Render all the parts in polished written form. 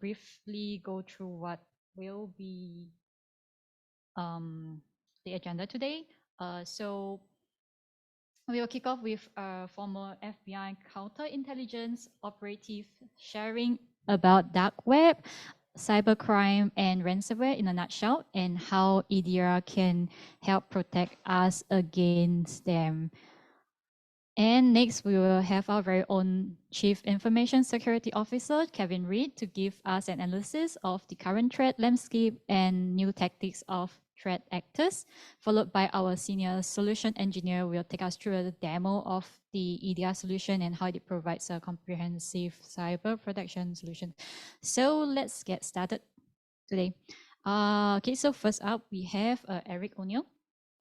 briefly go through what will be the agenda today. So we will kick off with former FBI counterintelligence operative sharing about dark web, cybercrime, and ransomware in a nutshell, and how EDR can help protect us against them. And next, we will have our very own Chief Information Security Officer, Kevin Reed, to give us an analysis of the current threat landscape and new tactics of threat actors, followed by our Senior Solution Engineer who will take us through a demo of the EDR solution and how it provides a comprehensive cyber protection solution. So let's get started today. Okay, so first up, we have Eric O'Neill.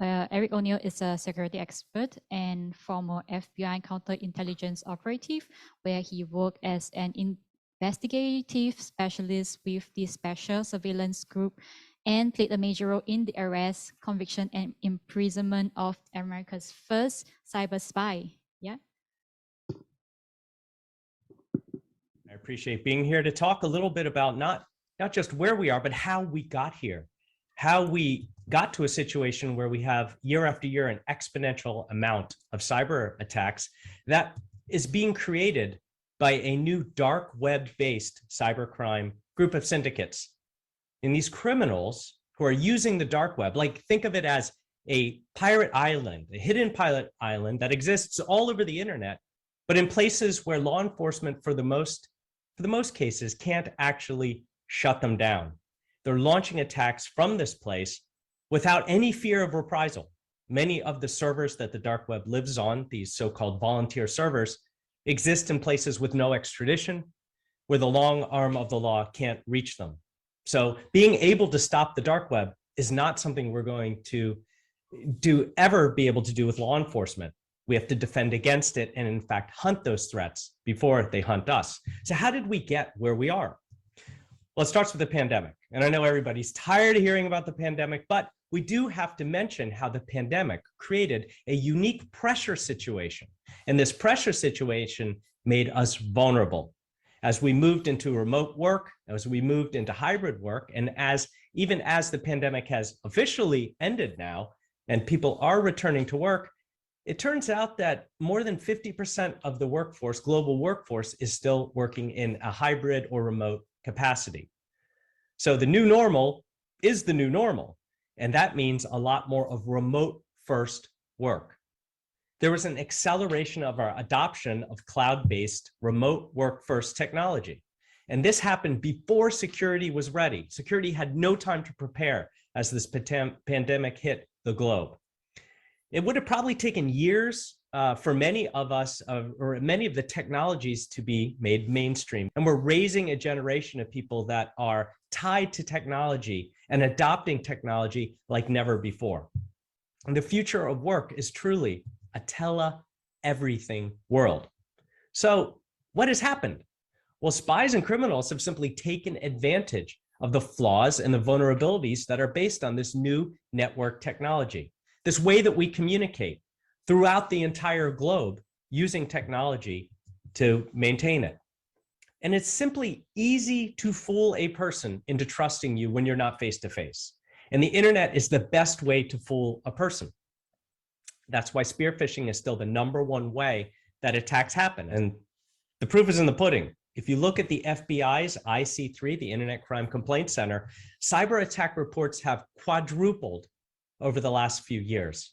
Eric O'Neill is a security expert and former FBI counterintelligence operative, where he worked as an investigative specialist with the Special Surveillance Group and played a major role in the arrest, conviction, and imprisonment of America's first cyber spy. Yeah. I appreciate being here to talk a little bit about not just where we are, but how we got here, how we got to a situation where we have year after year an exponential amount of cyber attacks that is being created by a new dark web-based cybercrime group of syndicates. And these criminals who are using the dark web, like think of it as a pirate island, a hidden pirate island that exists all over the internet, but in places where law enforcement for the most cases can't actually shut them down. They're launching attacks from this place without any fear of reprisal. Many of the servers that the dark web lives on, these so-called volunteer servers, exist in places with no extradition, where the long arm of the law can't reach them. So being able to stop the dark web is not something we're going to ever be able to do with law enforcement. We have to defend against it and in fact hunt those threats before they hunt us. So how did we get where we are? Well, it starts with the pandemic. And I know everybody's tired of hearing about the pandemic, but we do have to mention how the pandemic created a unique pressure situation. And this pressure situation made us vulnerable. As we moved into remote work, as we moved into hybrid work, and even as the pandemic has officially ended now, and people are returning to work, it turns out that more than 50% of the workforce, global workforce, is still working in a hybrid or remote capacity. So the new normal is the new normal, and that means a lot more of remote first work. There was an acceleration of our adoption of cloud-based remote work first technology. And this happened before security was ready. Security had no time to prepare as this pandemic hit the globe. It would have probably taken years for many of us, or many of the technologies to be made mainstream. And we're raising a generation of people that are tied to technology and adopting technology like never before. And the future of work is truly a tele-everything world. So what has happened? Well, spies and criminals have simply taken advantage of the flaws and the vulnerabilities that are based on this new network technology, this way that we communicate throughout the entire globe using technology to maintain it. And it's simply easy to fool a person into trusting you when you're not face-to-face. And the internet is the best way to fool a person. That's why spear phishing is still the #1 way that attacks happen. And the proof is in the pudding. If you look at the FBI's IC3, the Internet Crime Complaint Center, cyber attack reports have quadrupled over the last few years.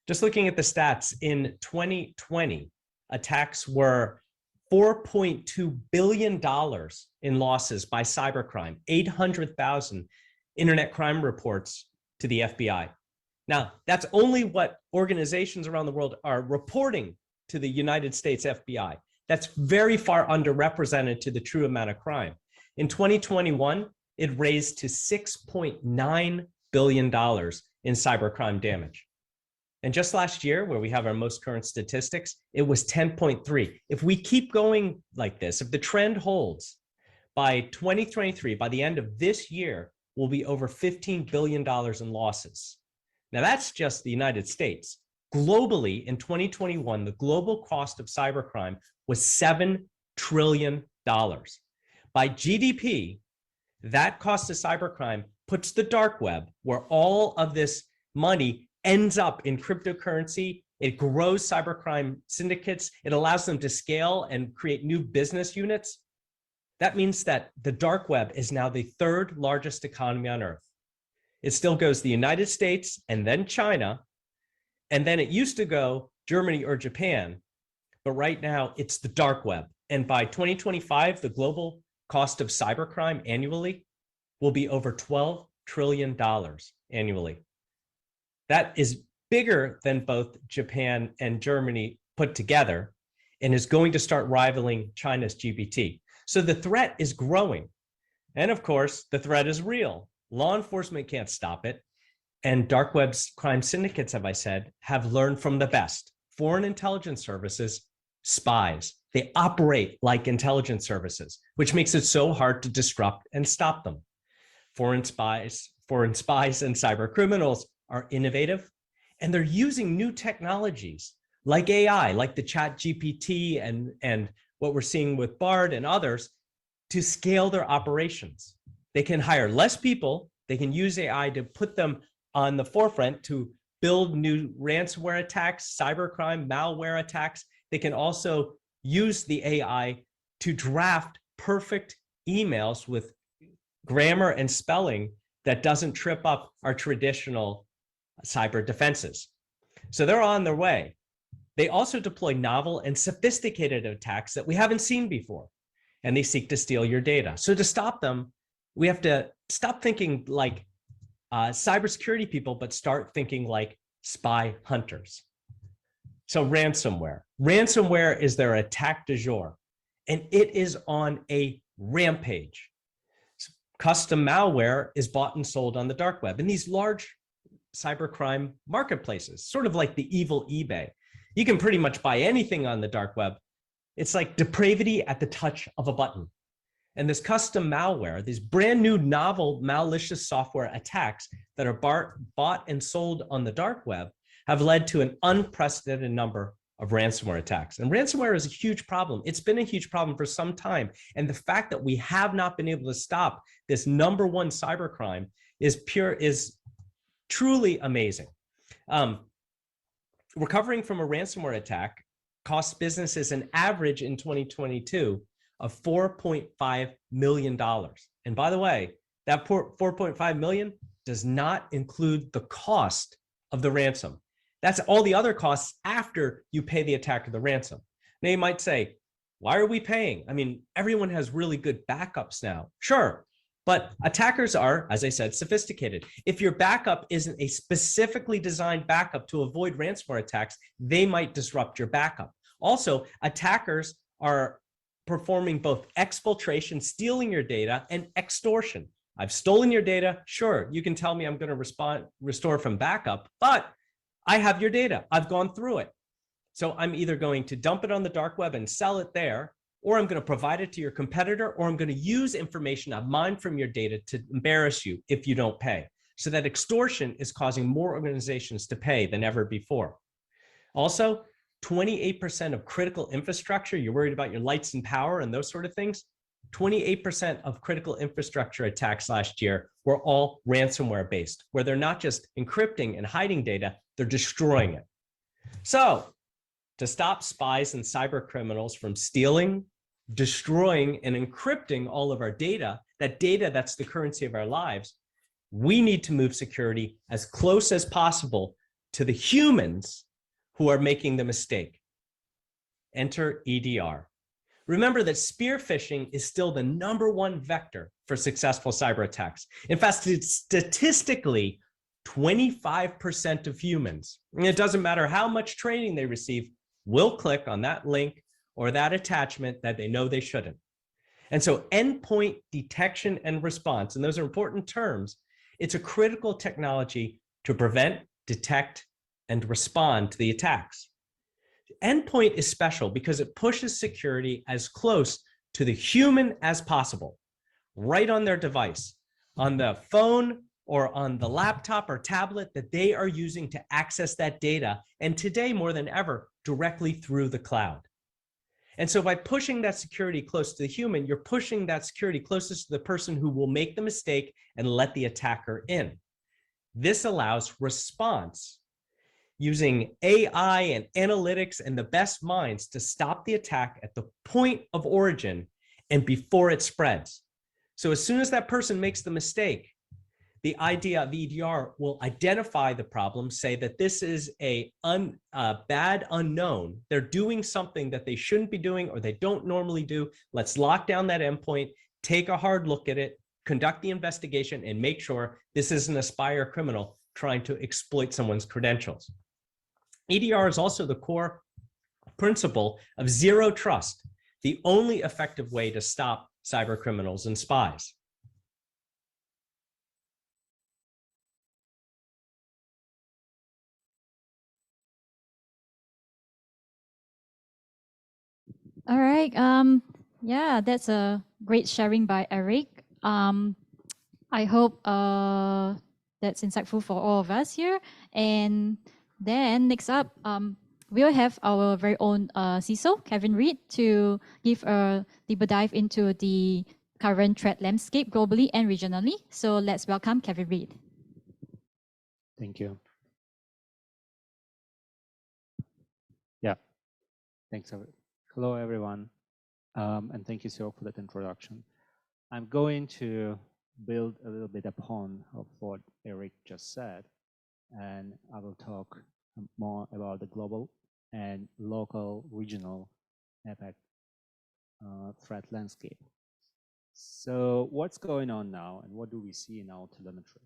Just looking at the stats, in 2020, attacks were $4.2 billion in losses by cybercrime, 800,000 internet crime reports to the FBI. Now, that's only what organizations around the world are reporting to the United States FBI. That's very far underrepresented to the true amount of crime. In 2021, it raised to $6.9 billion in cybercrime damage. And just last year, where we have our most current statistics, it was 10.3. If we keep going like this, if the trend holds, by 2023, by the end of this year, we'll be over $15 billion in losses. Now, that's just the United States. Globally, in 2021, the global cost of cybercrime was $7 trillion. By GDP, That cost of cybercrime puts the dark web, where all of this money ends up in cryptocurrency. It grows cybercrime syndicates. It allows them to scale and create new business units. That means that the dark web is now the third largest economy on earth. It still goes the United States and then China. And then it used to go Germany or Japan. But right now it's the dark web. And by 2025, the global cost of cybercrime annually will be over $12 trillion annually. That is bigger than both Japan and Germany put together, and is going to start rivaling China's GDP. So the threat is growing. And of course, the threat is real. Law enforcement can't stop it. And dark web crime syndicates, as I said, have learned from the best. Foreign intelligence services, spies. They operate like intelligence services, which makes it so hard to disrupt and stop them. Foreign spies and cyber criminals are innovative, and they're using new technologies like AI, like the chat GPT and what we're seeing with Bard and others to scale their operations. They can hire less people. They can use AI to put them on the forefront to build new ransomware attacks, cybercrime, malware attacks. They can also use the AI to draft perfect emails with grammar and spelling that doesn't trip up our traditional cyber defenses. So they're on their way. They also deploy novel and sophisticated attacks that we haven't seen before, and they seek to steal your data. So to stop them, we have to stop thinking like cybersecurity people, but start thinking like spy hunters. So ransomware. Ransomware is their attack du jour, and it is on a rampage. Custom malware is bought and sold on the dark web in these large cybercrime marketplaces, sort of like the evil eBay. You can pretty much buy anything on the dark web. It's like depravity at the touch of a button. And this custom malware, these brand new novel malicious software attacks that are bought and sold on the dark web have led to an unprecedented number of ransomware attacks. And ransomware is a huge problem. It's been a huge problem for some time. And the fact that we have not been able to stop this number one cybercrime is truly amazing. Recovering from a ransomware attack costs businesses an average in 2022 of $4.5 million. And by the way, that $4.5 million does not include the cost of the ransom. That's all the other costs after you pay the attacker the ransom. Now you might say, why are we paying? I mean, everyone has really good backups now. Sure, but attackers are, as I said, sophisticated. If your backup isn't a specifically designed backup to avoid ransomware attacks, they might disrupt your backup. Also, attackers are performing both exfiltration, stealing your data, and extortion. I've stolen your data. Sure, you can tell me I'm going to restore from backup, but I have your data. I've gone through it. So I'm either going to dump it on the dark web and sell it there, or I'm going to provide it to your competitor, or I'm going to use information I've mined from your data to embarrass you if you don't pay. So that extortion is causing more organizations to pay than ever before. Also, 28% of critical infrastructure, you're worried about your lights and power and those sort of things, 28% of critical infrastructure attacks last year were all ransomware based, where they're not just encrypting and hiding data, they're destroying it. So to stop spies and cyber criminals from stealing, destroying, and encrypting all of our data that's the currency of our lives, we need to move security as close as possible to the humans who are making the mistake. Enter EDR. Remember that spear phishing is still the #1 vector for successful cyber attacks. In fact, statistically, 25% of humans, and it doesn't matter how much training they receive, will click on that link or that attachment that they know they shouldn't. And so endpoint detection and response, and those are important terms, it's a critical technology to prevent, detect, and respond to the attacks. Endpoint is special because it pushes security as close to the human as possible, right on their device, on the phone or on the laptop or tablet that they are using to access that data, and today more than ever, directly through the cloud. And so by pushing that security close to the human, you're pushing that security closest to the person who will make the mistake and let the attacker in. This allows response using AI and analytics and the best minds to stop the attack at the point of origin and before it spreads. So as soon as that person makes the mistake, the idea of EDR will identify the problem, say that this is a bad unknown. They're doing something that they shouldn't be doing or they don't normally do. Let's lock down that endpoint, take a hard look at it, conduct the investigation, and make sure this isn't a spy or criminal trying to exploit someone's credentials. EDR is also the core principle of zero trust, the only effective way to stop cyber criminals and spies. All right. Yeah, that's a great sharing by Eric. I hope that's insightful for all of us here. And then next up, we'll have our very own CISO, Kevin Reed, to give a deeper dive into the current threat landscape globally and regionally. So let's welcome Kevin Reed. Thank you. Yeah, thanks. Hello, everyone. And thank you, Cyril, for that introduction. I'm going to build a little bit upon of what Eric just said, and I will talk more about the global and local regional APAC threat landscape. So what's going on now and what do we see in our telemetry?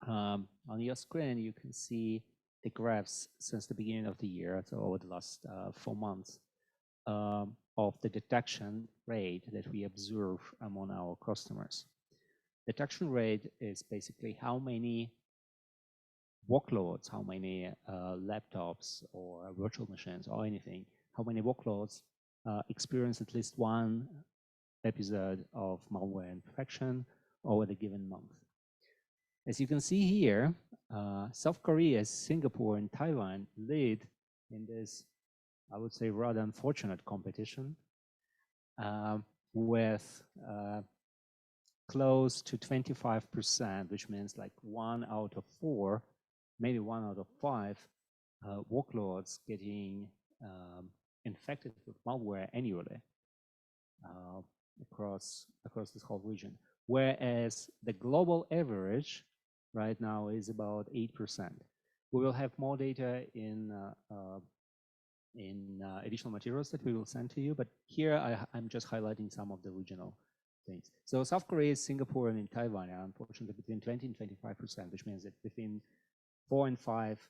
On your screen, you can see the graphs since the beginning of the year, so over the last 4 months, of the detection rate that we observe among our customers. Detection rate is basically how many workloads, how many laptops or virtual machines or anything, how many workloads experience at least one episode of malware infection over the given month. As you can see here, South Korea, Singapore, and Taiwan lead in this, I would say, rather unfortunate competition with close to 25%, which means like 1 out of 4, maybe 1 out of 5 workloads getting infected with malware annually across this whole region. Whereas the global average right now is about 8%. We will have more data in additional materials that we will send to you, but here I'm just highlighting some of the regional things. So South Korea, Singapore, and in Taiwan are unfortunately between 20 and 25%, which means that between 4 and 5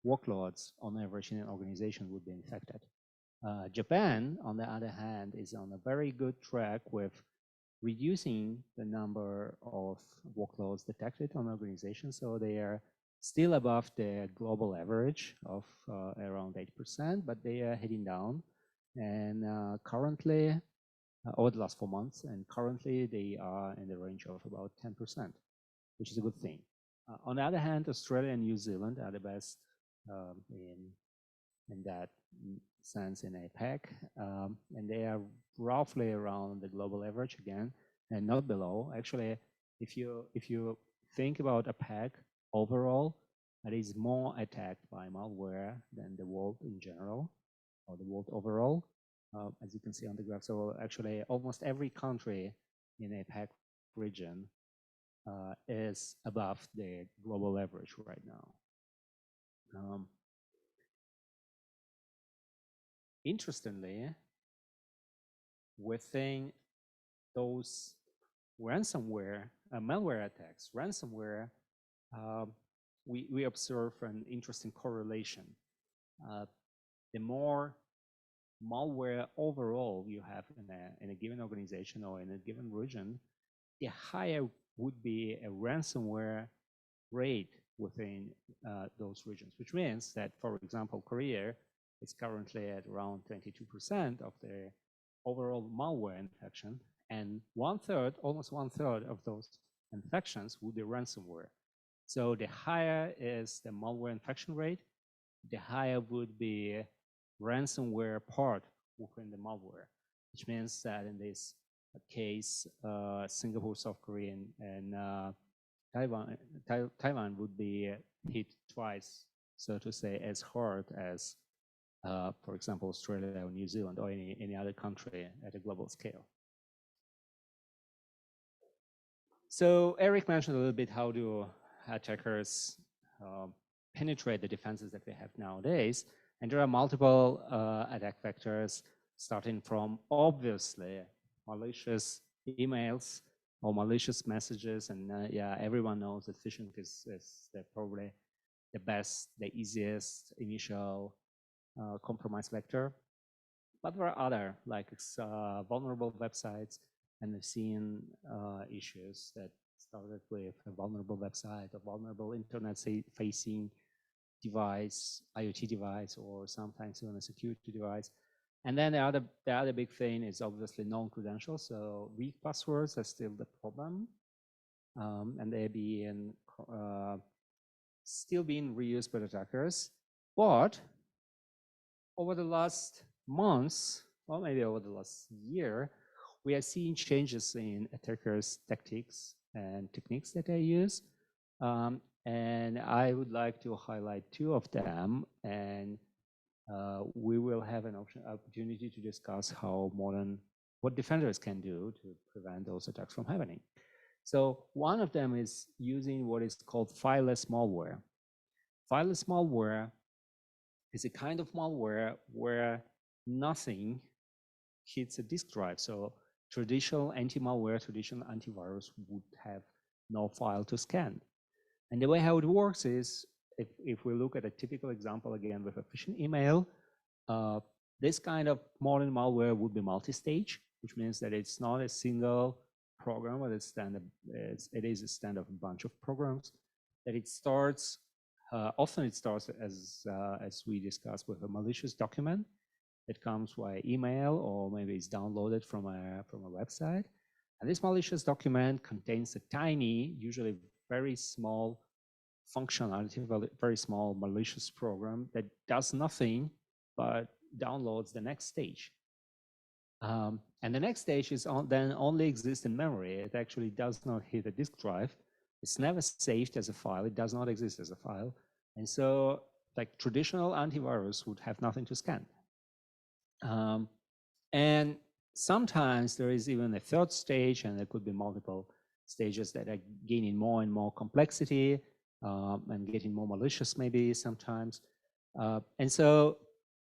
workloads on average in an organization would be infected. Japan, on the other hand, is on a very good track with reducing the number of workloads detected on organizations. So they are still above the global average of around 8%, but they are heading down. And currently, over the last 4 months, and currently they are in the range of about 10%, which is a good thing. On the other hand, Australia and New Zealand are the best in that sense in APAC, and they are roughly around the global average again, and not below. Actually, if you think about APAC overall, it is more attacked by malware than the world in general, or the world overall, as you can see on the graph. So actually, almost every country in APAC region is above the global average right now. Interestingly, within those ransomware, malware attacks, ransomware, we observe an interesting correlation. The more malware overall you have in a given organization or in a given region, the higher would be a ransomware rate within those regions, which means that, for example, Korea is currently at around 22% of the overall malware infection, and almost one third of those infections would be ransomware. So the higher is the malware infection rate, the higher would be ransomware part within the malware, which means that in this case, Singapore, South Korea, and Taiwan would be hit twice, so to say, as hard as, for example, Australia or New Zealand or any other country at a global scale. So Eric mentioned a little bit how do attackers penetrate the defenses that we have nowadays. And there are multiple attack vectors, starting from obviously malicious emails or malicious messages. And yeah, everyone knows that phishing is probably the best, the easiest initial compromise vector. But there are other, like vulnerable websites, and we've seen issues that started with a vulnerable website, a vulnerable internet-facing device, IoT device, or sometimes even a security device. And then the other big thing is obviously non-credential. So weak passwords are still the problem, and they're still being reused by attackers. But over the last months, or maybe over the last year, we are seeing changes in attackers' tactics and techniques that they use. And I would like to highlight two of them, and we will have an opportunity to discuss what defenders can do to prevent those attacks from happening. So one of them is using what is called fileless malware. Fileless malware is a kind of malware where nothing hits a disk drive. So traditional anti-malware, traditional antivirus would have no file to scan. And the way how it works is, if we look at a typical example again with a phishing email, this kind of modern malware would be multi-stage, which means that it's not a single program, but it is a stand of a bunch of programs. That it starts, often it starts as we discussed, with a malicious document that comes via email, or maybe it's downloaded from a website. And this malicious document contains a tiny, usually very small functionality, very small malicious program that does nothing but downloads the next stage. And the next stage is then only exists in memory. It actually does not hit a disk drive. It's never saved as a file. It does not exist as a file. And so, like, traditional antivirus would have nothing to scan. And sometimes there is even a third stage, and there could be multiple stages that are gaining more and more complexity and getting more malicious maybe sometimes. And so,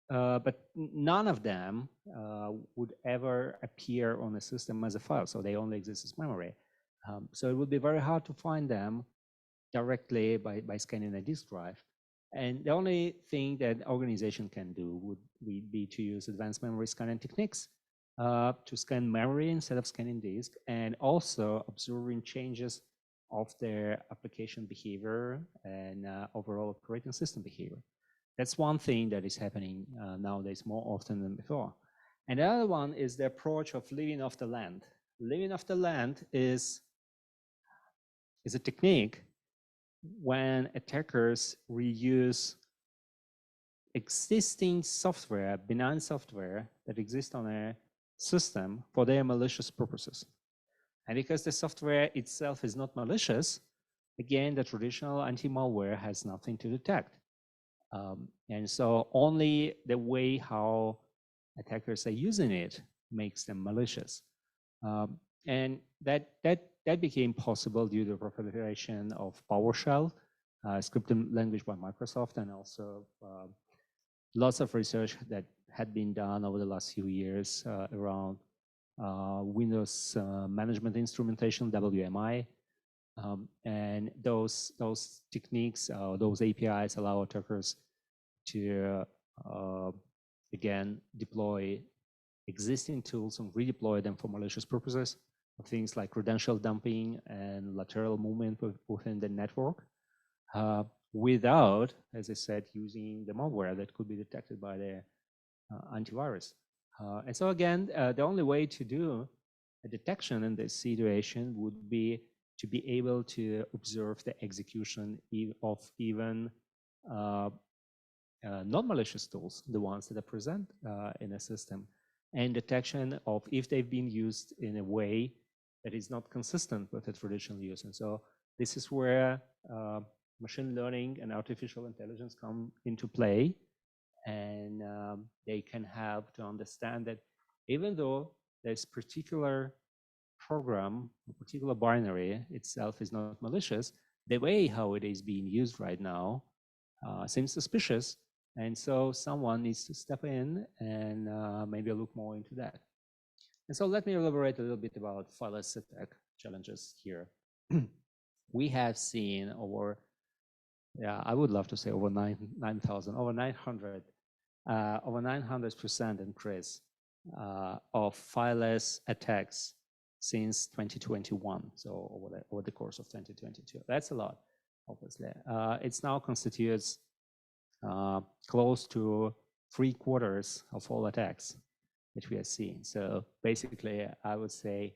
but none of them would ever appear on the system as a file, so they only exist as memory. So it would be very hard to find them directly by scanning a disk drive. And the only thing that organization can do would be to use advanced memory scanning techniques to scan memory instead of scanning disk, and also observing changes of their application behavior and overall operating system behavior. That's one thing that is happening nowadays more often than before. And the other one is the approach of living off the land. Living off the land is a technique when attackers reuse existing software, benign software that exists on a system for their malicious purposes. And because the software itself is not malicious, again, the traditional anti-malware has nothing to detect. And so only the way how attackers are using it makes them malicious. And that became possible due to the proliferation of PowerShell, scripting language by Microsoft, and also lots of research that had been done over the last few years around Windows Management Instrumentation, WMI. And those techniques, those APIs allow attackers to, again, deploy existing tools and redeploy them for malicious purposes, things like credential dumping and lateral movement within the network, without, as I said, using the malware that could be detected by the antivirus. And so again, the only way to do a detection in this situation would be to be able to observe the execution of even non-malicious tools, the ones that are present in a system. and detection of if they've been used in a way that is not consistent with the traditional use. And so this is where machine learning and artificial intelligence come into play. And they can help to understand that even though this particular program, a particular binary itself is not malicious, the way how it is being used right now seems suspicious. And so someone needs to step in and maybe look more into that. And so let me elaborate a little bit about fileless attack challenges here. We have seen over, I would love to say over 9,000, over 900, over 900% increase of fileless attacks since 2021. So over the course of 2022, that's a lot, obviously. It's now constitutes close to 3/4 of all attacks that we are seeing. So basically, I would say,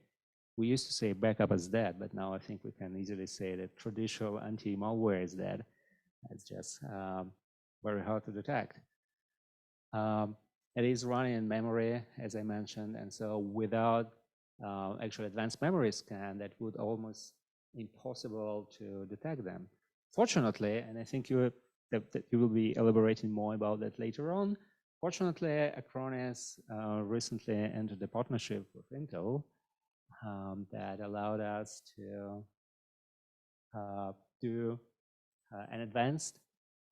we used to say backup is dead, but now I think we can easily say that traditional anti-malware is dead. It's just very hard to detect. It is running in memory, as I mentioned, and so without actual advanced memory scan, that would almost impossible to detect them. Fortunately, and I think you will be elaborating more about that later on. Fortunately, Acronis recently entered a partnership with Intel that allowed us to do an advanced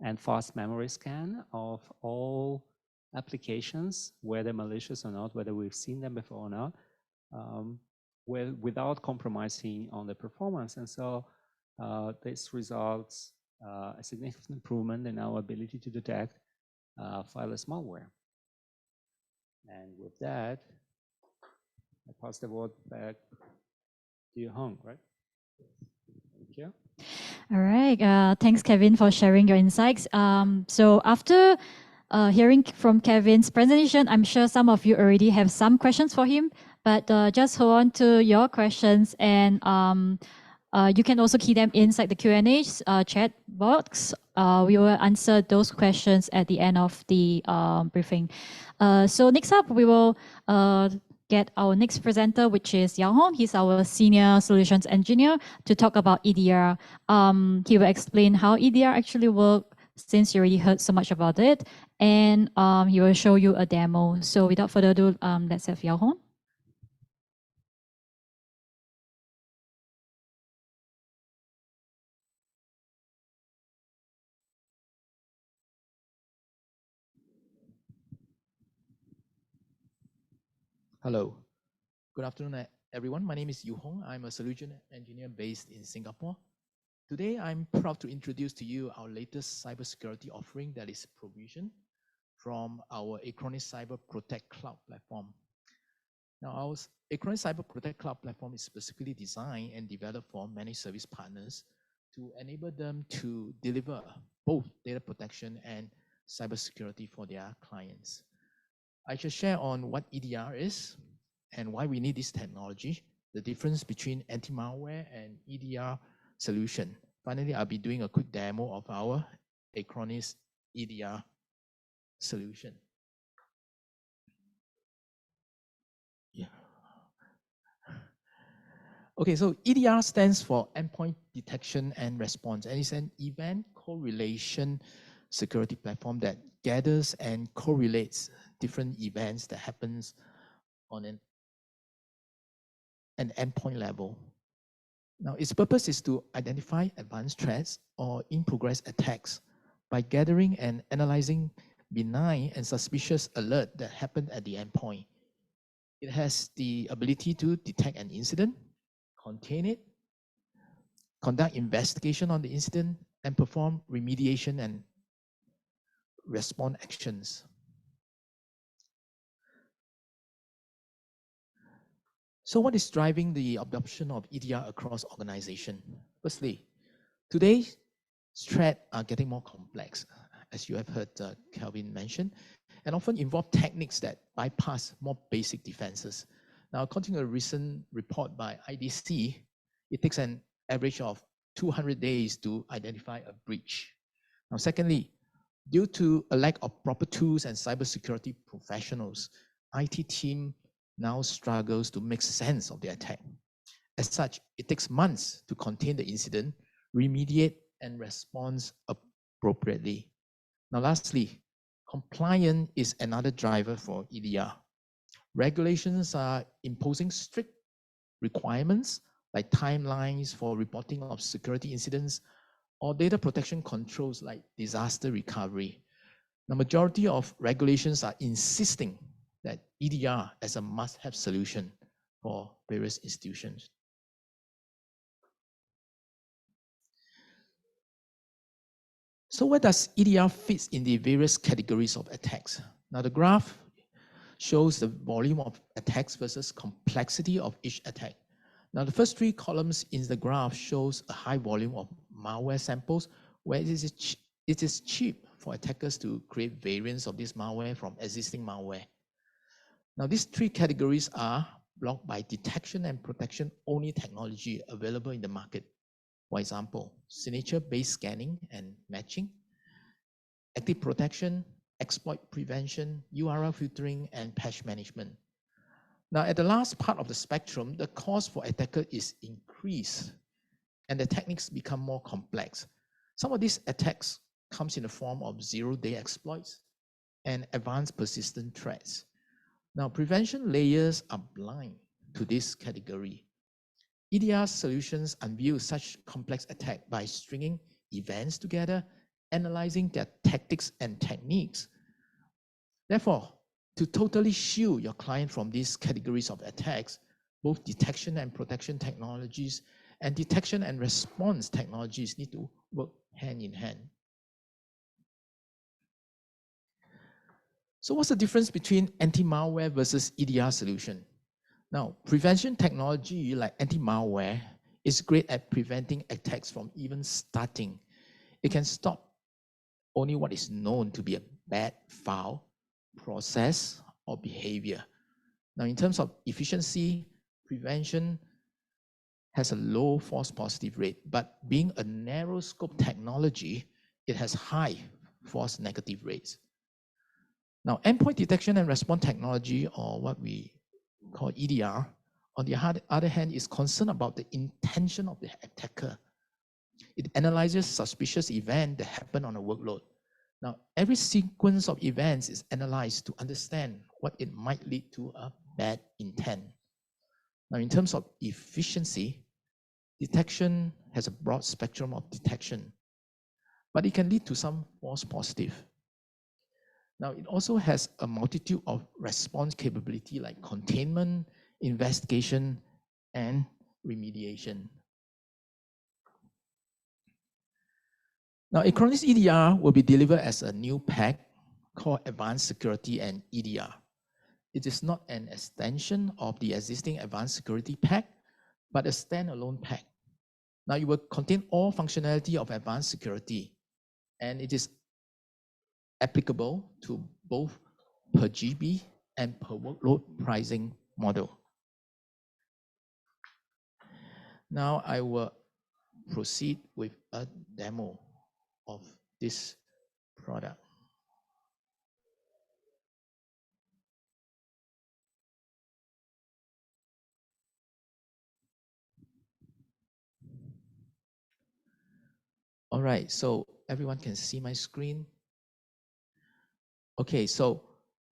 and fast memory scan of all applications, whether malicious or not, whether we've seen them before or not, without compromising on the performance. And so this results a significant improvement in our ability to detect fileless malware. And with that, I pass the word back to you, Hong, right? Thank you. All right. Thanks, Kevin, for sharing your insights. So after hearing from Kevin's presentation, I'm sure some of you already have some questions for him, but just hold on to your questions, and you can also key them inside the Q&A chat box. We will answer those questions at the end of the briefing. So next up, we will get our next presenter, which is Yao Hong. He's our Senior Solutions Engineer, to talk about EDR. He will explain how EDR actually works, since you already heard so much about it, and he will show you a demo. So without further ado, let's have Yao Hong. Hello. Good afternoon, everyone. My name is Yu Hong. I'm a solution engineer based in Singapore. Today, I'm proud to introduce to you our latest cybersecurity offering that is provisioned from our Acronis Cyber Protect Cloud platform. Now, our Acronis Cyber Protect Cloud platform is specifically designed and developed for managed service partners to enable them to deliver both data protection and cybersecurity for their clients. I shall share on what EDR is and why we need this technology, the difference between anti-malware and EDR solution. Finally, I'll be doing a quick demo of our Acronis EDR solution. Yeah. Okay, so EDR stands for Endpoint Detection and Response, and it's an event correlation security platform that gathers and correlates different events that happens on an endpoint level. Now, its purpose is to identify advanced threats or in-progress attacks by gathering and analyzing benign and suspicious alert that happened at the endpoint. It has the ability to detect an incident, contain it, conduct investigation on the incident, and perform remediation and response actions. So what is driving the adoption of EDR across organizations? Firstly, today's threats are getting more complex, as you have heard Kelvin mention, and often involve techniques that bypass more basic defenses. Now, according to a recent report by IDC, it takes an average of 200 days to identify a breach. Now, secondly, due to a lack of proper tools and cybersecurity professionals, IT team now struggles to make sense of the attack. As such, it takes months to contain the incident, remediate, and respond appropriately. Now, lastly, compliance is another driver for EDR. Regulations are imposing strict requirements like timelines for reporting of security incidents or data protection controls like disaster recovery. The majority of regulations are insisting that EDR as a must-have solution for various institutions. So where does EDR fit in the various categories of attacks? Now the graph shows the volume of attacks versus complexity of each attack. Now the first three columns in the graph shows a high volume of malware samples where it is cheap for attackers to create variants of this malware from existing malware. Now these three categories are blocked by detection and protection only technology available in the market. For example, signature-based scanning and matching, active protection, exploit prevention, URL filtering, and patch management. Now, at the last part of the spectrum, the cost for attacker is increased, and the techniques become more complex. Some of these attacks comes in the form of zero-day exploits and advanced persistent threats. Now, prevention layers are blind to this category. EDR solutions unveil such complex attack by stringing events together, analyzing their tactics and techniques. Therefore, to totally shield your client from these categories of attacks, both detection and protection technologies and detection and response technologies need to work hand in hand. So what's the difference between anti-malware versus EDR solution? Now, prevention technology like anti-malware is great at preventing attacks from even starting. It can stop only what is known to be a bad file, process, or behavior. Now, in terms of efficiency, prevention has a low false positive rate, but being a narrow scope technology, it has high false negative rates. Now, endpoint detection and response technology, or what we call EDR, on the other hand, is concerned about the intention of the attacker. It analyzes suspicious events that happen on a workload. Now, every sequence of events is analyzed to understand what it might lead to a bad intent. Now, in terms of efficiency, detection has a broad spectrum of detection, but it can lead to some false positive. Now, it also has a multitude of response capability like containment, investigation, and remediation. Now, Acronis EDR will be delivered as a new pack called Advanced Security and EDR. It is not an extension of the existing Advanced Security pack, but a standalone pack. Now, it will contain all functionality of Advanced Security, and it is applicable to both per GB and per workload pricing model. Now I will proceed with a demo of this product. All right, so everyone can see my screen. Okay, so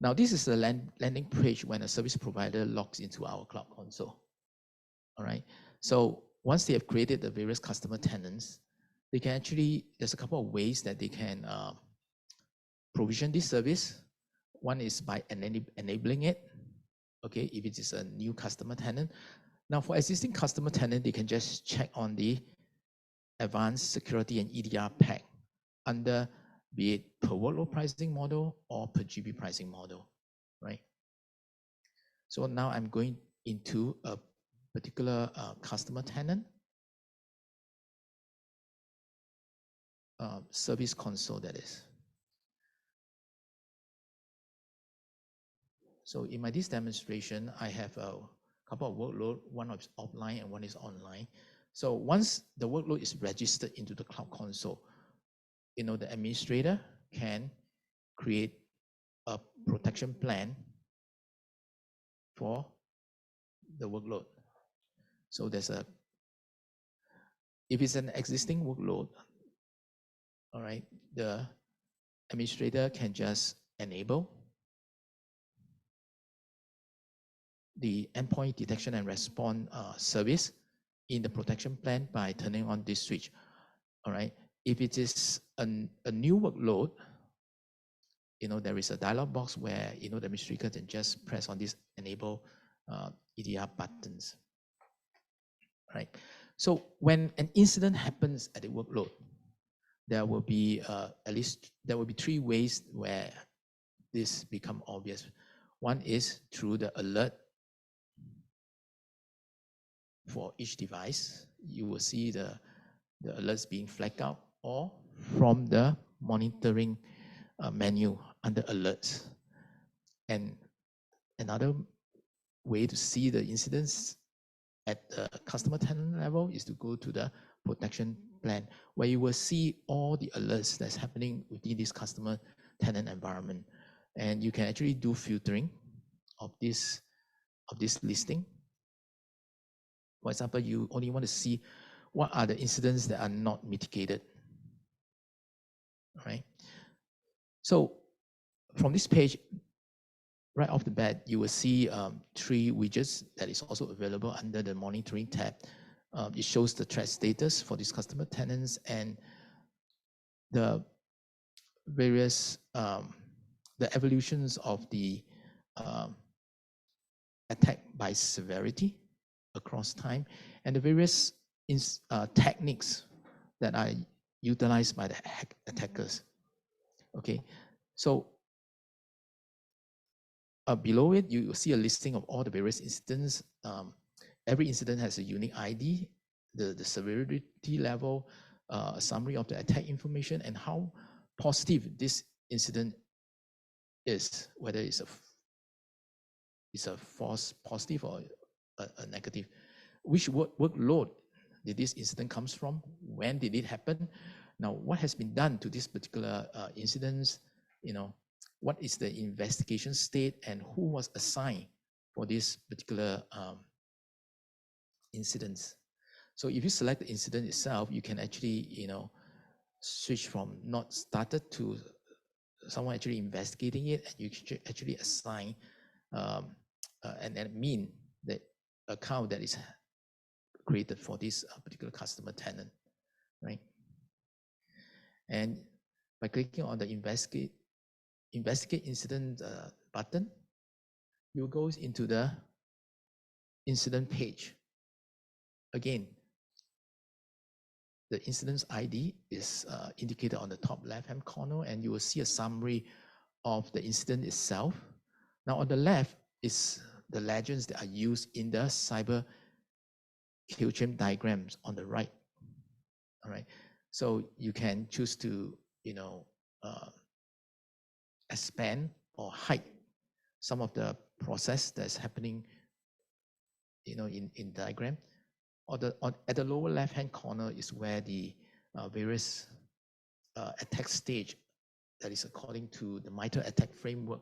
now this is the landing page when a service provider logs into our cloud console. All right, so once they have created the various customer tenants, they can actually, there's a couple of ways that they can provision this service. One is by enabling it, okay, if it is a new customer tenant. Now for existing customer tenant, they can just check on the Advanced Security and EDR pack under be it per workload pricing model or per GB pricing model, right? So now I'm going into a particular customer tenant service console, that is. So in this demonstration, I have a couple of workload, one is offline and one is online. So once the workload is registered into the cloud console, the administrator can create a protection plan for the workload. So if it's an existing workload, all right, the administrator can just enable the endpoint detection and response service in the protection plan by turning on this switch. All right. If it is a new workload, there is a dialog box where the administrator can just press on this enable EDR buttons. Right. So when an incident happens at the workload, there will be at least 3 ways where this become obvious. One is through the alert for each device. You will see the alerts being flagged out, or from the monitoring menu under alerts. And another way to see the incidents at the customer tenant level is to go to the protection plan, where you will see all the alerts that's happening within this customer tenant environment. And you can actually do filtering of this listing. For example, you only want to see what are the incidents that are not mitigated. All right. So from this page, right off the bat, you will see 3 widgets that is also available under the monitoring tab. It shows the threat status for these customer tenants and the various the evolutions of the attack by severity across time, and the various techniques that are utilized by the attackers. Okay, so below it, you will see a listing of all the various incidents. Every incident has a unique ID, the severity level, a summary of the attack information, and how positive this incident is, whether it's a false positive or a negative. Which workload did this incident comes from? When did it happen? Now, what has been done to this particular incidents? What is the investigation state, and who was assigned for this particular incidents? So if you select the incident itself, you can actually, switch from not started to someone actually investigating it, and you can actually assign an admin, the account that is created for this particular customer tenant, right? And by clicking on the investigate incident button, you go into the incident page. Again, the incident's ID is indicated on the top left-hand corner, and you will see a summary of the incident itself. Now, on the left is the legends that are used in the cyber kill chain diagrams on the right. All right, so you can choose to, expand or hide some of the process that's happening, in diagram. At the lower left-hand corner is where the various attack stage that is according to the MITRE attack framework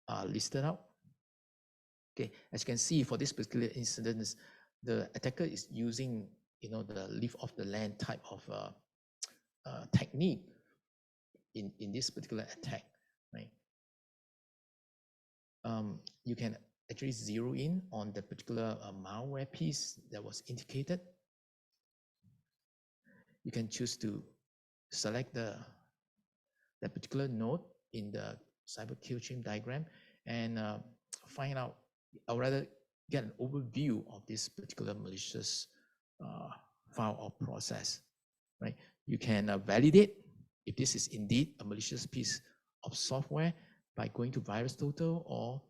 are listed out. Okay, as you can see, for this particular incident, the attacker is using, the leave off the land type of technique in this particular attack, right? You can actually zero in on the particular malware piece that was indicated. You can choose to select that particular node in the cyber kill chain diagram and find out, or rather get an overview of this particular malicious file or process, right? You can validate if this is indeed a malicious piece of software by going to VirusTotal, or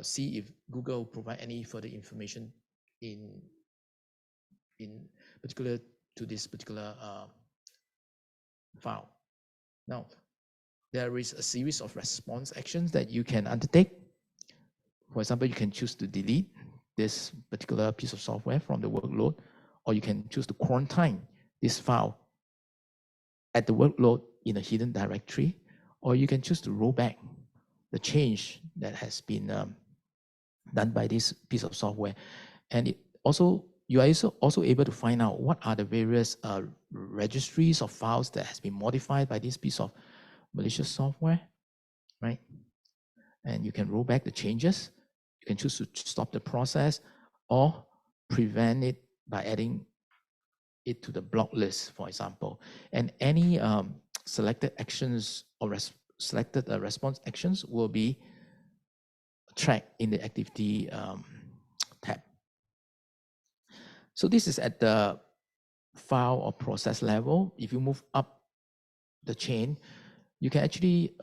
see if Google provide any further information in particular to this particular file. Now, there is a series of response actions that you can undertake. For example, you can choose to delete this particular piece of software from the workload, or you can choose to quarantine this file at the workload in a hidden directory, or you can choose to roll back the change that has been done by this piece of software. And it also, you are also able to find out what are the various registries of files that has been modified by this piece of malicious software, right? And you can roll back the changes. You can choose to stop the process or prevent it by adding it to the block list, for example. And any selected actions or selected response actions will be tracked in the activity tab. So this is at the file or process level. If you move up the chain, you can actually,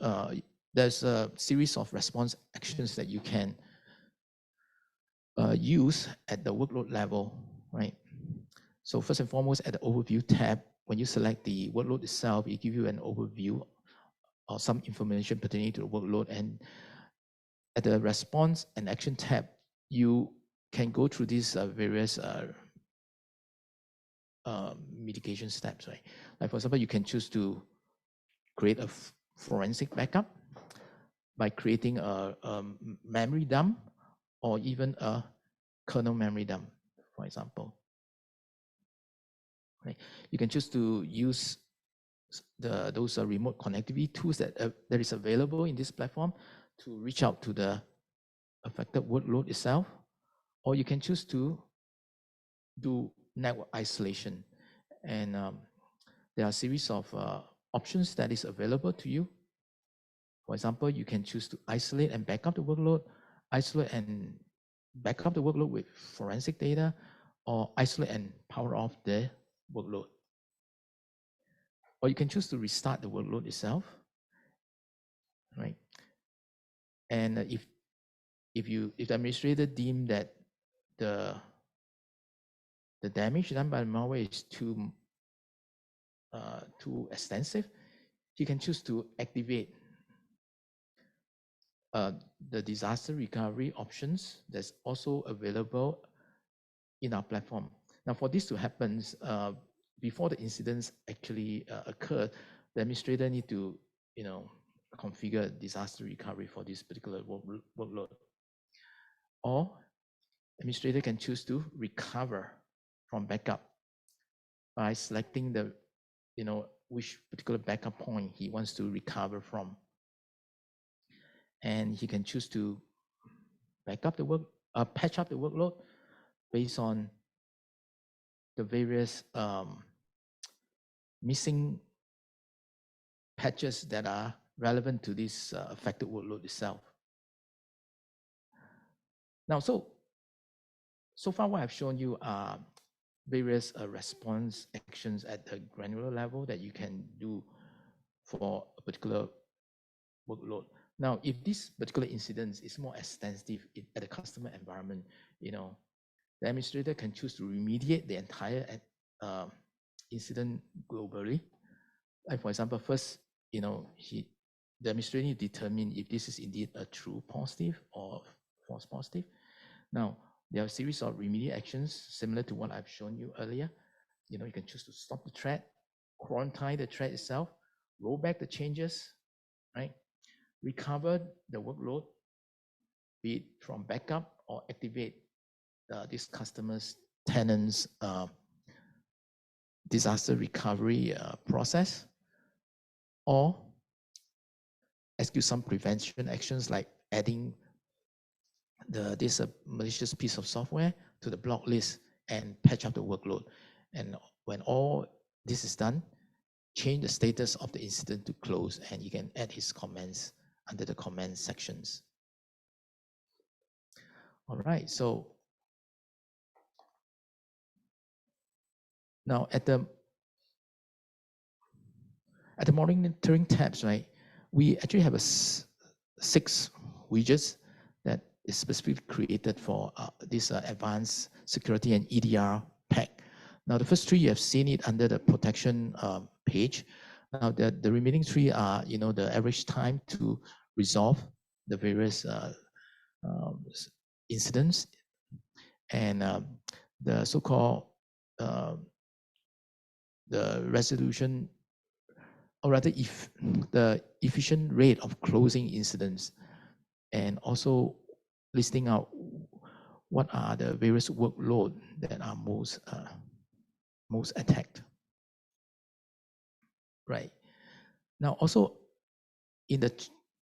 there's a series of response actions that you can use at the workload level, right? So first and foremost, at the overview tab, when you select the workload itself, it gives you an overview or some information pertaining to the workload. And at the response and action tab, you can go through these various mitigation steps, right? Like for example, you can choose to create a forensic backup by creating a memory dump or even a kernel memory dump, for example. Right? You can choose to use those remote connectivity tools that is available in this platform to reach out to the affected workload itself, or you can choose to do network isolation. And there are a series of options that is available to you. For example, you can choose to isolate and back up the workload, isolate and back up the workload with forensic data, or isolate and power off the workload. Or you can choose to restart the workload itself, right? And if the administrator deem that the damage done by the malware is too extensive, you can choose to activate the disaster recovery options that's also available in our platform. Now, for this to happen, before the incidents actually occurred, the administrator need to, configure disaster recovery for this particular workload. Or administrator can choose to recover from backup by selecting the, which particular backup point he wants to recover from. And he can choose to back up the patch up the workload based on the various missing patches that are relevant to this affected workload itself. Now, so far what I've shown you are various response actions at the granular level that you can do for a particular workload. Now, if this particular incident is more extensive at the customer environment, the administrator can choose to remediate the entire incident globally. Like for example, first, the administrator need to determine if this is indeed a true positive or false positive. Now, there are a series of remedial actions similar to what I've shown you earlier. You can choose to stop the threat, quarantine the threat itself, roll back the changes, right? Recover the workload, be it from backup or activate this customer's tenant's disaster recovery process, or execute some prevention actions like adding this malicious piece of software to the block list and patch up the workload. And when all this is done, change the status of the incident to close, and you can add his comments under the comment sections. All right, so now at the monitoring tabs, right, we actually have 6 widgets that is specifically created for this advanced security and EDR pack. Now, the first 3 you have seen it under the protection page. Now, the remaining 3 are, the average time to resolve the various incidents, and the so-called the resolution, or rather, if the efficient rate of closing incidents. and also listing out what are the various workload that are most attacked. Right. Now, also in the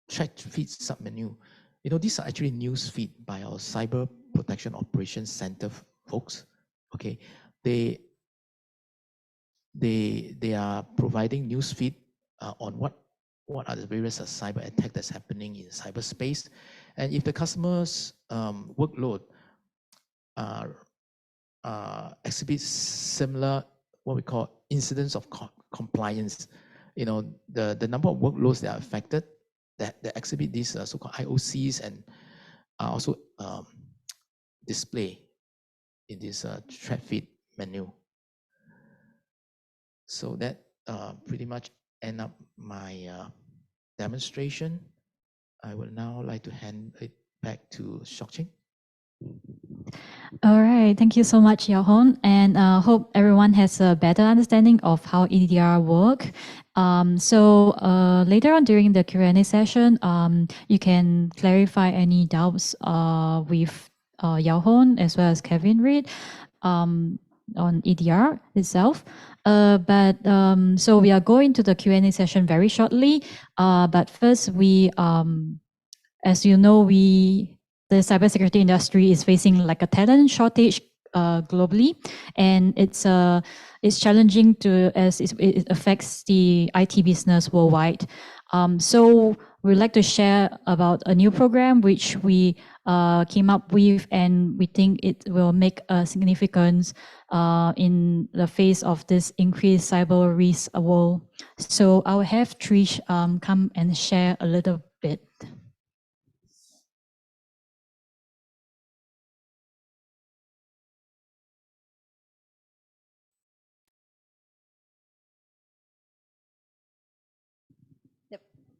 chat feed submenu, these are actually news feed by our Cyber Protection Operations Center folks. Okay, they are providing news feed on what are the various cyber attack that's happening in cyberspace, and if the customer's workload exhibits similar what we call incidents of compliance, the number of workloads that are affected that exhibit these so-called IOCs and are also display in this threat feed menu. So that pretty much end up my demonstration. I would now like to hand it back to Shokching. All right, thank you so much, Yao-Hong, and hope everyone has a better understanding of how EDR work. So later on during the Q&A session, you can clarify any doubts with Yao-Hong as well as Kevin Reed on EDR itself. So we are going to the Q&A session very shortly. But first, as you know, the cybersecurity industry is facing like a talent shortage globally, and it's challenging as it affects the IT business worldwide. So we'd like to share about a new program which we came up with, and we think it will make a significance in the face of this increased cyber risk world. So I'll have Trish come and share a little bit.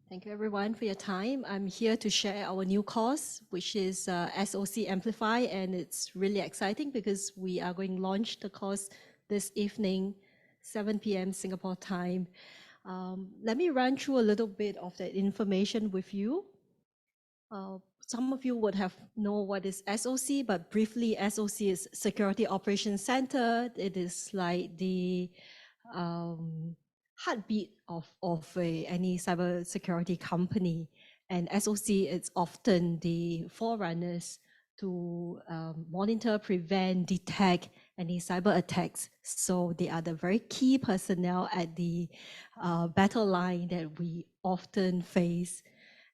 Thank you everyone for your time. I'm here to share our new course, which is SOC Amplify, and it's really exciting because we are going to launch the course this evening, 7 p.m. Singapore time. Let me run through a little bit of that information with you. Some of you would have know what is SOC, but briefly, SOC is Security Operations Center. It is like the heartbeat of any cybersecurity company, and SOC is often the forerunners to monitor, prevent, detect any cyber attacks. So they are the very key personnel at the battle line that we often face.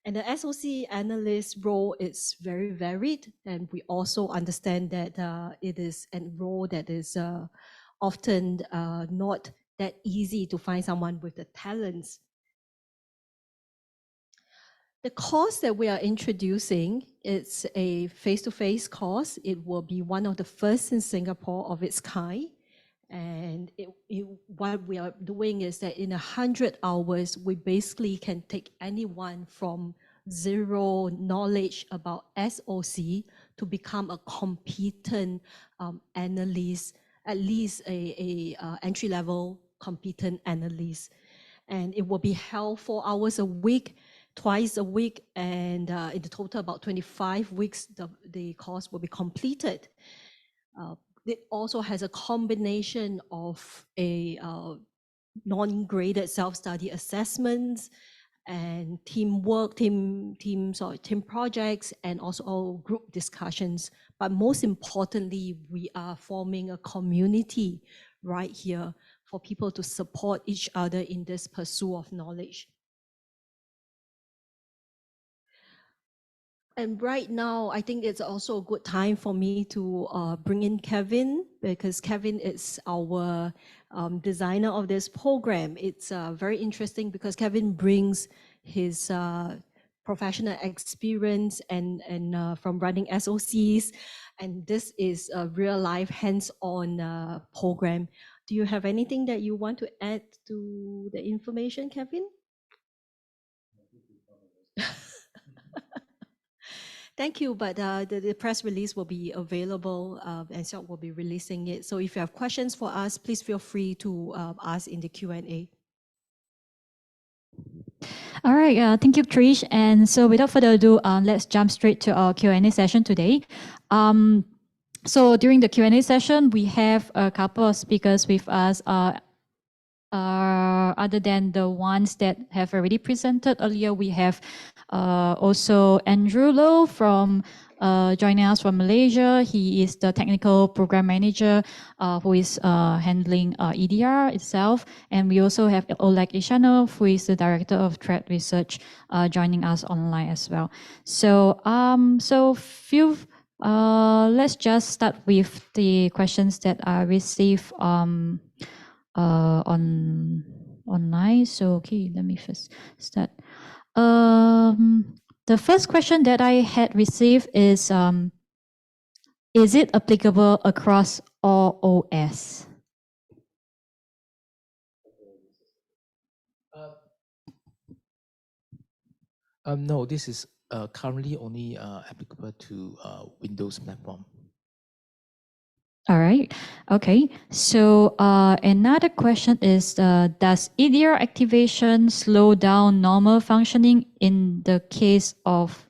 And the SOC analyst role is very varied, and we also understand that it is a role that is often not that easy to find someone with the talents. The course that we are introducing, it's a face-to-face course. It will be one of the first in Singapore of its kind. And what we are doing is that in 100 hours, we basically can take anyone from zero knowledge about SOC to become a competent analyst, at least a entry-level competent analyst. And it will be held 4 hours a week, twice a week, and in the total about 25 weeks, the course will be completed. It also has a combination of a non-graded self-study assessments and teamwork, team projects, and also group discussions. But most importantly, we are forming a community right here for people to support each other in this pursuit of knowledge. And right now, I think it's also a good time for me to bring in Kevin, because Kevin is our designer of this program. It's very interesting because Kevin brings his professional experience and from running SOCs, and this is a real life hands-on program. Do you have anything that you want to add to the information, Kevin? Thank you, but the press release will be available and SOC will be releasing it. So if you have questions for us, please feel free to ask in the Q&A. All right, thank you, Trish. And so without further ado, let's jump straight to our Q&A session today. So during the Q&A session, we have a couple of speakers with us, other than the ones that have already presented earlier. We have also Andrew Low from joining us from Malaysia. He is the technical program manager who is handling EDR itself. And we also have Oleg Ishanov, who is the director of threat research, joining us online as well. So, let's just start with the questions that I received online. So, okay, let me first start. The first question that I had received is it applicable across all OS? No, this is currently only applicable to Windows platform. All right. Okay. So another question is, does EDR activation slow down normal functioning in the case of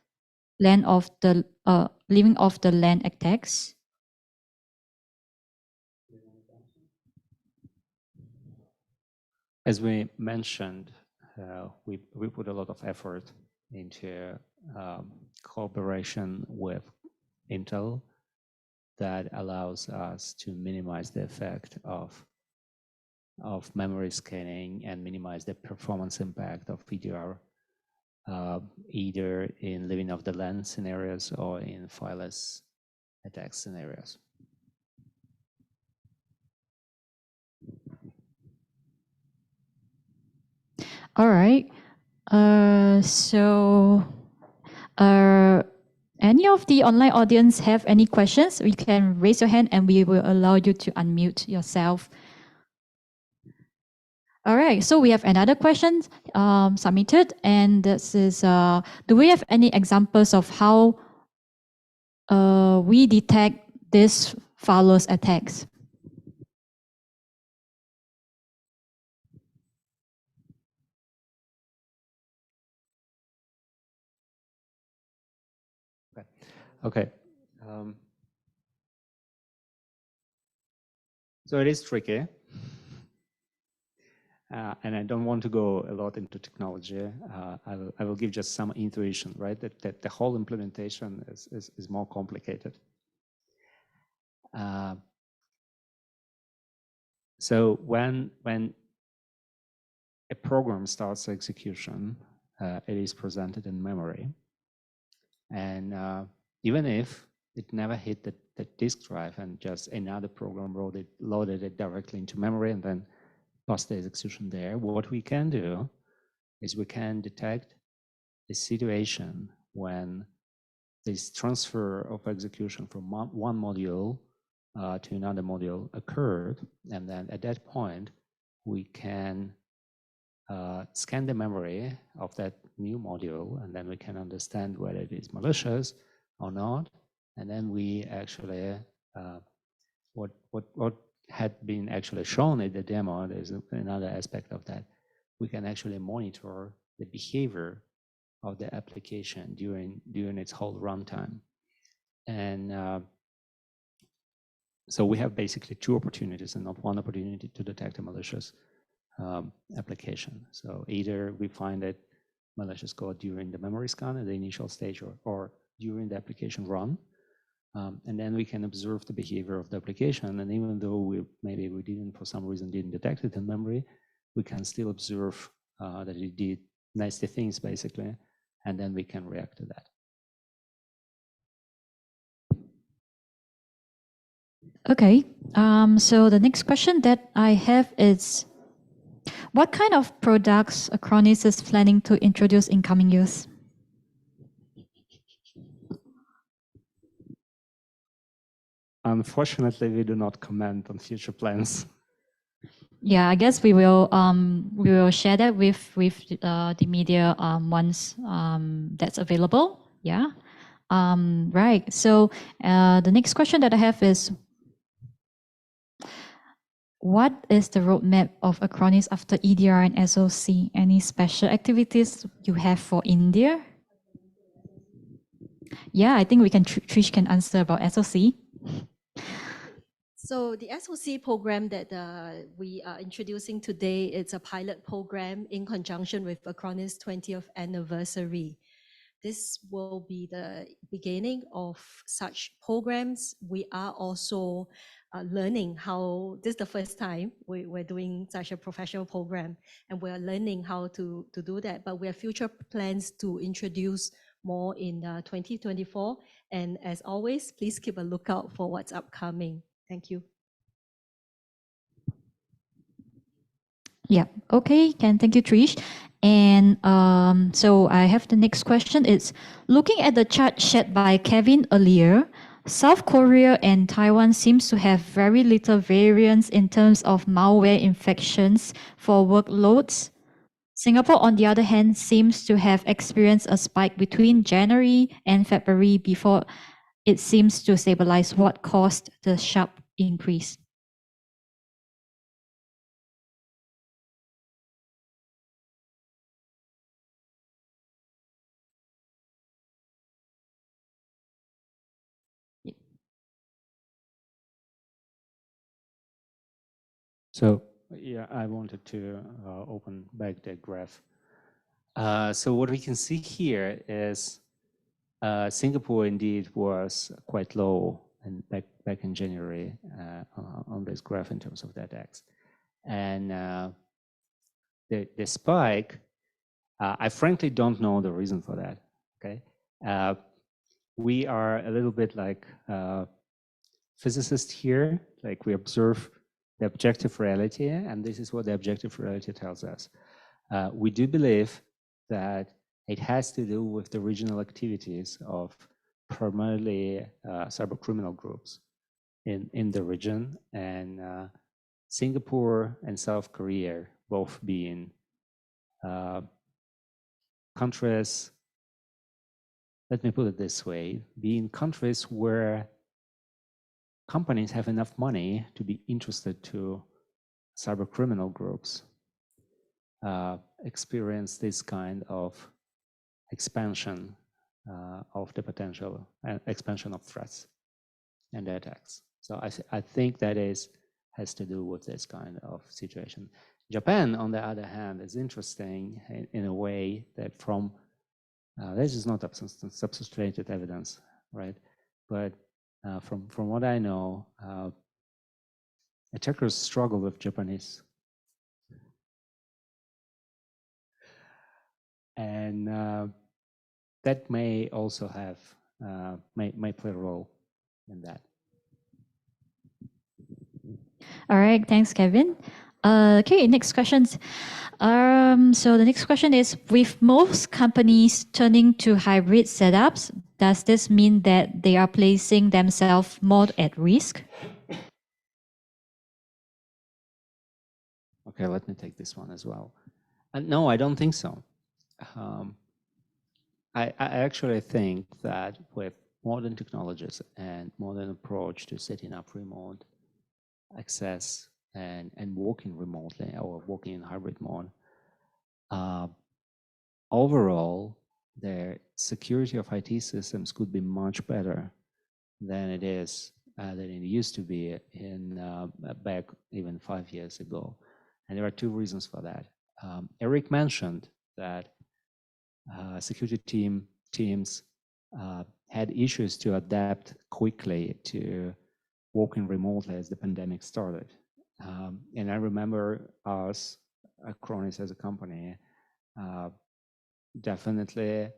leaving off the LAN attacks? As we mentioned, we put a lot of effort into cooperation with Intel that allows us to minimize the effect of memory scanning and minimize the performance impact of EDR, either in living off the LAN scenarios or in fileless attack scenarios. All right. Any of the online audience have any questions? You can raise your hand and we will allow you to unmute yourself. All right, so we have another question submitted, and this is, do we have any examples of how we detect these fileless attacks? Okay. So it is tricky. And I don't want to go a lot into technology. I will give just some intuition, right? That the whole implementation is more complicated. So when a program starts execution, it is presented in memory. And even if it never hit the disk drive and just another program loaded it directly into memory and then passed the execution there, what we can do is we can detect a situation when this transfer of execution from one module to another module occurred. And then at that point, we can scan the memory of that new module, and then we can understand whether it is malicious or not. And then we actually, what had been actually shown in the demo, there's another aspect of that. We can actually monitor the behavior of the application during its whole runtime. And so we have basically two opportunities and not one opportunity to detect a malicious application. So either we find that malicious code during the memory scan at the initial stage or during the application run. And then we can observe the behavior of the application. And even though maybe we didn't, for some reason, didn't detect it in memory, we can still observe that it did nasty things, basically, and then we can react to that. Okay, so the next question that I have is, what kind of products Acronis is planning to introduce in coming years? Unfortunately, we do not comment on future plans. Yeah, I guess we will share that with the media once that's available. Yeah. Right. So the next question that I have is, what is the roadmap of Acronis after EDR and SOC? Any special activities you have for India? Yeah, I think we can, Trish can answer about SOC. So the SOC program that we are introducing today, it's a pilot program in conjunction with Acronis 20th anniversary. This will be the beginning of such programs. We are also learning how, this is the first time we're doing such a professional program, and we're learning how to do that. But we have future plans to introduce more in 2024. And as always, please keep a lookout for what's upcoming. Thank you. Yeah, okay, thank you, Trish. And so I have the next question. It's looking at the chart shared by Kevin earlier, South Korea and Taiwan seems to have very little variance in terms of malware infections for workloads. Singapore, on the other hand, seems to have experienced a spike between January and February before it seems to stabilize. What caused the sharp increase? So yeah, I wanted to open back the graph. So what we can see here is Singapore indeed was quite low and back in January on this graph in terms of that X. And the spike, I frankly don't know the reason for that, okay? We are a little bit like physicists here, like we observe the objective reality, and this is what the objective reality tells us. We do believe that it has to do with the regional activities of primarily cyber criminal groups in the region, and Singapore and South Korea both being countries, let me put it this way, being countries where companies have enough money to be interested to cyber criminal groups experience this kind of expansion of the potential expansion of threats and attacks. So I think that has to do with this kind of situation. Japan, on the other hand, is interesting in a way that from this is not substantiated evidence, right? But from what I know, attackers struggle with Japanese. And that may also have, may play a role in that. All right, thanks, Kevin. Okay, next questions. So the next question is, with most companies turning to hybrid setups, does this mean that they are placing themselves more at risk? Okay, let me take this one as well. No, I don't think so. I actually think that with modern technologies and modern approach to setting up remote access and working remotely or working in hybrid mode, overall, the security of IT systems could be much better than it is, than it used to be in back even 5 years ago. And there are two reasons for that. Eric mentioned that security teams had issues to adapt quickly to working remotely as the pandemic started. And I remember us, Acronis as a company, definitely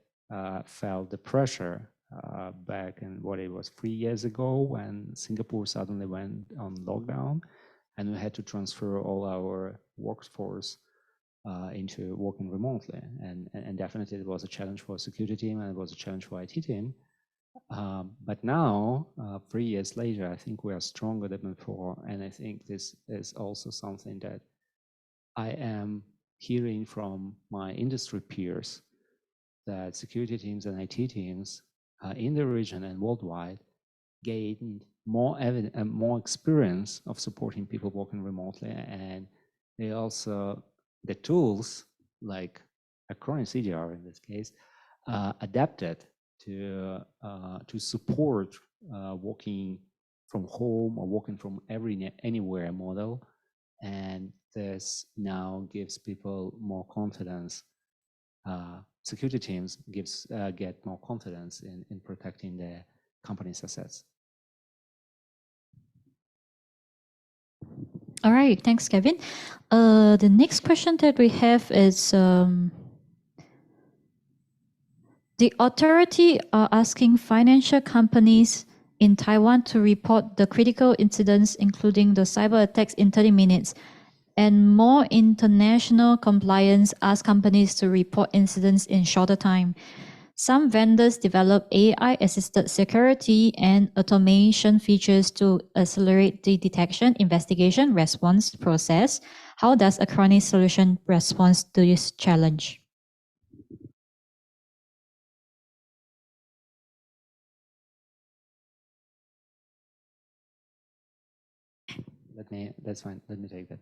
felt the pressure back in what it was 3 years ago when Singapore suddenly went on lockdown and we had to transfer all our workforce into working remotely. And definitely it was a challenge for a security team and it was a challenge for IT team. But now, 3 years later, I think we are stronger than before. And I think this is also something that I am hearing from my industry peers, that security teams and IT teams in the region and worldwide gained more experience of supporting people working remotely, and they also the tools like Acronis EDR in this case adapted to support working from home or working from anywhere model, and this now gives people more confidence. Security teams get more confidence in protecting their company's assets. All right, thanks, Kevin. The next question that we have is the authority are asking financial companies in Taiwan to report the critical incidents, including the cyber attacks, in 30 minutes. And more international compliance asks companies to report incidents in shorter time. Some vendors develop AI-assisted security and automation features to accelerate the detection, investigation, response process. How does Acronis solution respond to this challenge? That's fine. Let me take that.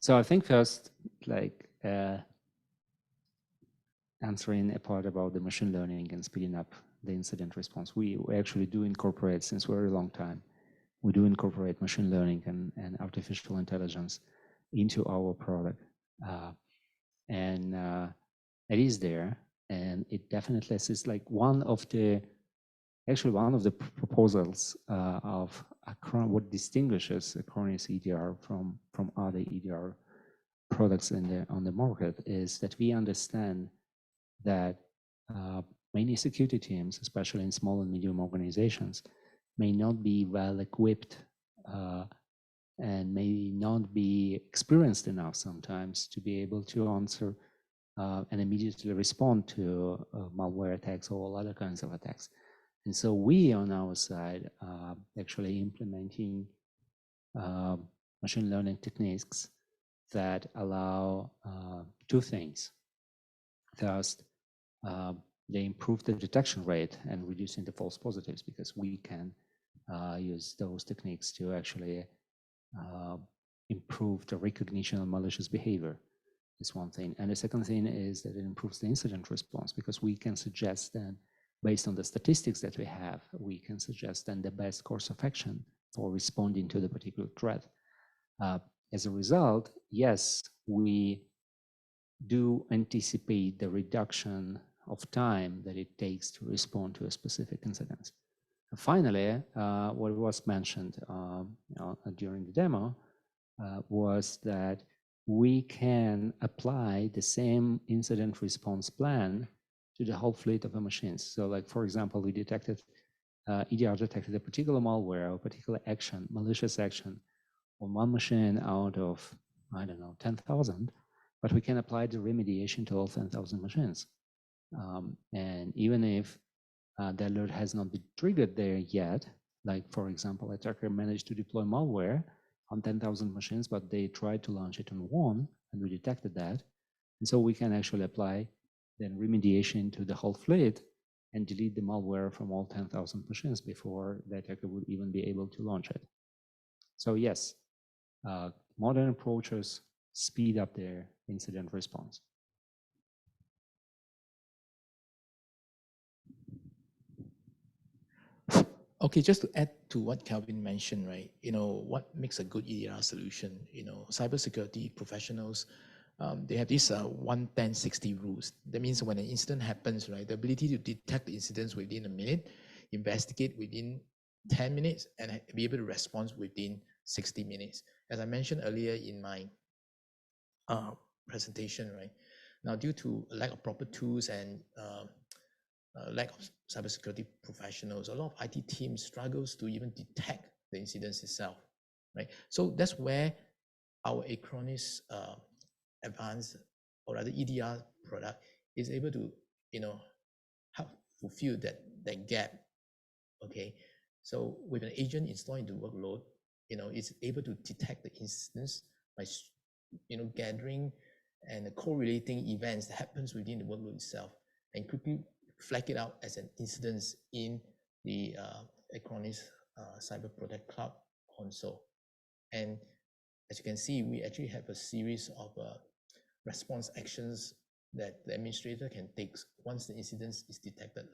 So I think first, like answering a part about the machine learning and speeding up the incident response. We actually do incorporate, since a very long time, we do incorporate machine learning and artificial intelligence into our product. And it is there, and it definitely is like one of the proposals of what distinguishes Acronis EDR from other EDR products on the market is that we understand that many security teams, especially in small and medium organizations, may not be well equipped and may not be experienced enough sometimes to be able to answer and immediately respond to malware attacks or all other kinds of attacks. And so we, on our side, actually implementing machine learning techniques that allow two things. First, they improve the detection rate and reducing the false positives, because we can use those techniques to actually improve the recognition of malicious behavior. Is one thing. And the second thing is that it improves the incident response, because we can suggest then, based on the statistics that we have, we can suggest then the best course of action for responding to the particular threat. As a result, yes, we do anticipate the reduction of time that it takes to respond to a specific incident. Finally, what was mentioned during the demo was that we can apply the same incident response plan to the whole fleet of the machines. So like, for example, we detected, EDR detected a particular malware or particular action, malicious action on one machine out of, I don't know, 10,000, but we can apply the remediation to all 10,000 machines. And even if the alert has not been triggered there yet, like for example, a attacker managed to deploy malware on 10,000 machines, but they tried to launch it on one, and we detected that. And so we can actually apply then remediation to the whole fleet and delete the malware from all 10,000 machines before the attacker would even be able to launch it. So yes, modern approaches speed up their incident response. Okay, just to add to what Calvin mentioned, right? What makes a good EDR solution? Cybersecurity professionals, they have these 1-10-60 rules. That means when an incident happens, right, the ability to detect the incidents within a minute, investigate within 10 minutes, and be able to respond within 60 minutes. As I mentioned earlier in my presentation, right? Now, due to a lack of proper tools and lack of cybersecurity professionals, a lot of IT teams struggles to even detect the incidents itself, right? So that's where our Acronis advanced, or rather EDR product, is able to, help fulfill that gap. Okay, so with an agent installed into workload, it's able to detect the incidents by, gathering and correlating events that happens within the workload itself, and quickly flag it out as an incident in the Acronis Cyber Protect Cloud console. And as you can see, we actually have a series of response actions that the administrator can take once the incident is detected.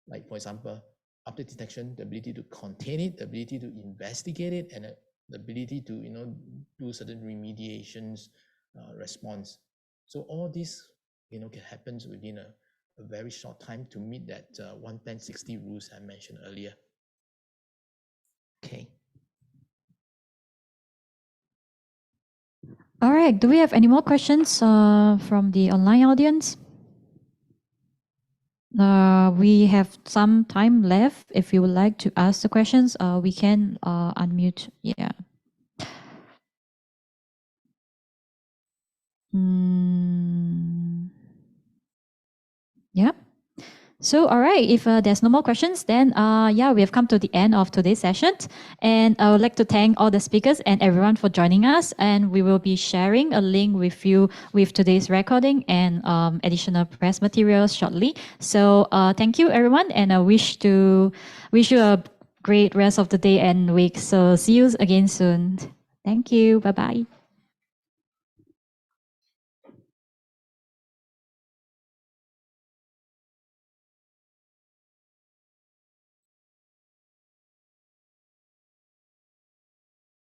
Like for example, after detection, the ability to contain it, the ability to investigate it, and the ability to do certain remediations response. So all this can happen within a very short time to meet that 11060 rules I mentioned earlier. Okay. All right. Do we have any more questions from the online audience? We have some time left. If you would like to ask the questions, we can unmute. Yeah. Yeah. So, all right, if there's no more questions, then yeah, we have come to the end of today's session. And I would like to thank all the speakers and everyone for joining us. And we will be sharing a link with you with today's recording and additional press materials shortly. So thank you, everyone. And I wish you a great rest of the day and week. So see you again soon. Thank you. Bye-bye.